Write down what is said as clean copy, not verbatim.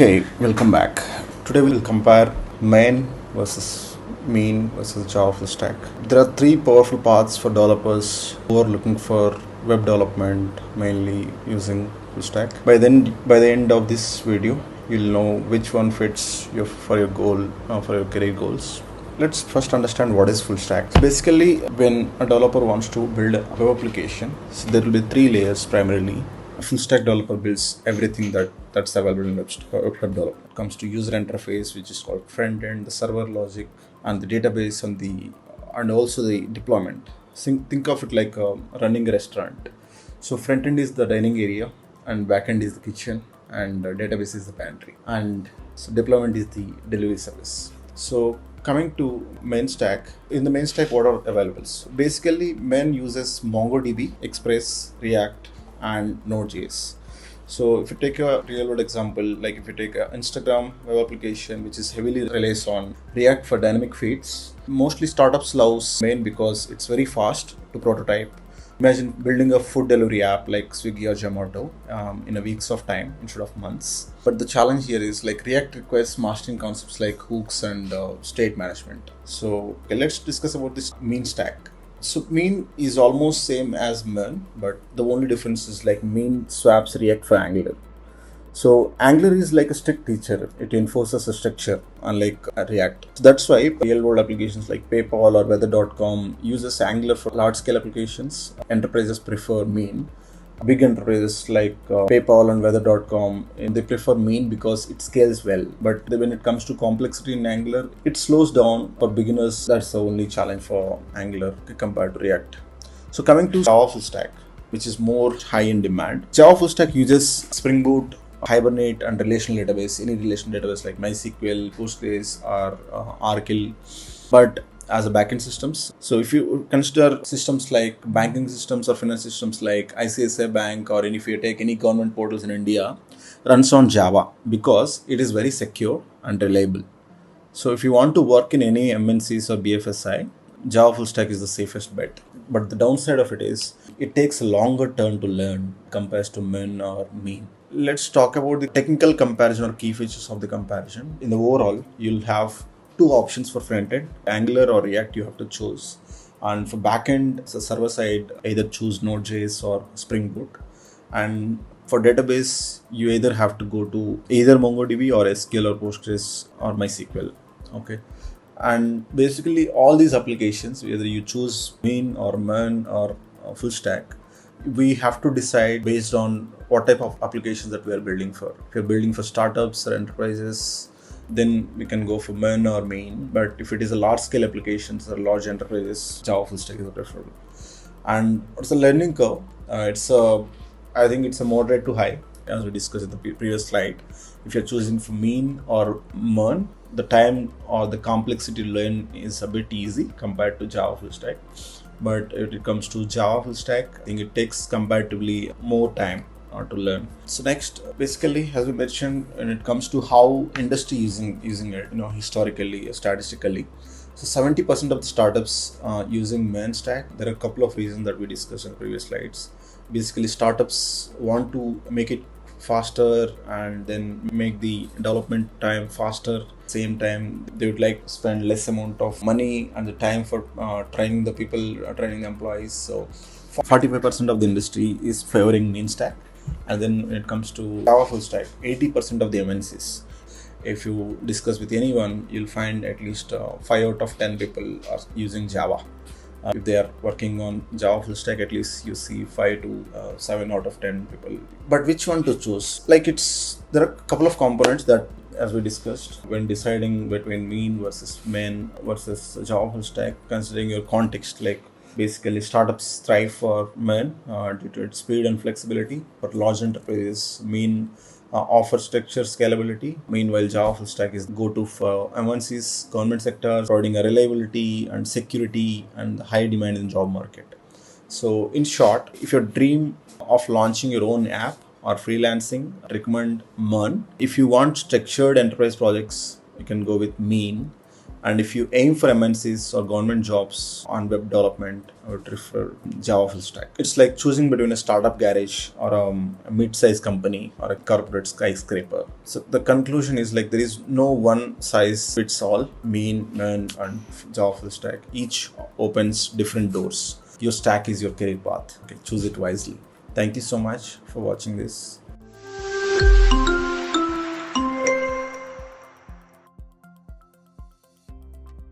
Hey, welcome back. Today we'll compare main versus mean versus Java full stack. There are three powerful paths for developers who are looking for web development, mainly using full stack. By the end of this video, you'll know which one fits for your goal, for your career goals. Let's first understand what is full stack. So basically, when a developer wants to build a web application, so there will be three layers primarily. A full stack developer builds everything that's available in web development. It comes to user interface, which is called front end, the server logic, and the database, and also the deployment. Think of it like running a restaurant. So front end is the dining area, and back end is the kitchen, and database is the pantry, and so deployment is the delivery service. So coming to main stack, in the main stack, what are available? So basically, main uses MongoDB, Express, React, and Node.js. So if you take a real world example, like if you take an Instagram web application, which is heavily relies on React for dynamic feeds, mostly startups love main because it's very fast to prototype. Imagine building a food delivery app like Swiggy or Zomato in a weeks of time instead of months. But the challenge here is like React requires mastering concepts like hooks and state management. So let's discuss about this mean stack. So mean is almost same as MERN, but the only difference is like mean swaps React for Angular. So Angular is like a strict teacher. It enforces a structure, unlike React. So that's why real-world applications like PayPal or Weather.com uses Angular for large-scale applications. Enterprises prefer mean. Big enterprises like PayPal and Weather.com, they prefer mean because it scales well. But when it comes to complexity in Angular, it slows down for beginners. That's the only challenge for Angular compared to React. So coming to Java full stack, which is more high in demand. Java full stack uses Spring Boot, Hibernate, and relational database, any relational database like MySQL, Postgres, or Oracle, but as a backend systems. So if you consider systems like banking systems or finance systems like ICICI Bank, or if you take any government portals in India, runs on Java because it is very secure and reliable. So if you want to work in any MNCs or BFSI, Java full stack is the safest bet. But the downside of it is it takes a longer turn to learn compared to MERN or mean. Let's talk about the technical comparison or key features of the comparison. In the overall, you'll have two options for front end, Angular or React you have to choose. And for backend, the server side, either choose Node.js or Spring Boot. And for database, you either have to go to either MongoDB or SQL or Postgres or MySQL. Okay. And basically all these applications, whether you choose mean or MERN or full stack, we have to decide based on what type of applications that we are building for. If you're building for startups or enterprises, then we can go for MERN or mean. But if it is a large scale applications or large enterprises, Java full stack is preferable. And what's the learning curve? I think it's a moderate to high, as we discussed in the previous slide. If you're choosing for mean or MERN, the time or the complexity to learn is a bit easy compared to Java full stack. But if it comes to Java full stack, I think it takes comparatively more time to learn. So next, basically, as we mentioned, when it comes to how industry using it, historically, statistically. So 70% of the startups using MERN stack. There are a couple of reasons that we discussed in previous slides. Basically, startups want to make it faster and then make the development time faster. Same time, they would like to spend less amount of money and the time for training the people, training the employees. So 45% of the industry is favoring mean stack. And then when it comes to Java full stack, 80% of the MNCs, if you discuss with anyone, you'll find at least 5 out of 10 people are using Java. If they are working on Java full stack, at least you see 5 to 7 out of 10 people. But which one to choose? There are a couple of components that, as we discussed, when deciding between mean versus MERN versus Java full stack, considering your context, like basically startups thrive for MERN due to its speed and flexibility, but large enterprises mean offer structure scalability. Meanwhile, Java full stack is go-to for MNCs, government sectors, providing a reliability and security and high demand in the job market. So in short, if you dream of launching your own app or freelancing, recommend MERN. If you want structured enterprise projects, you can go with mean. And if you aim for MNCs or government jobs on web development, I would prefer Java full stack. It's like choosing between a startup garage or a mid-sized company or a corporate skyscraper. So the conclusion is like there is no one size fits all. MERN and Java full stack each opens different doors. Your stack is your career path. Okay, choose it wisely. Thank you so much for watching this.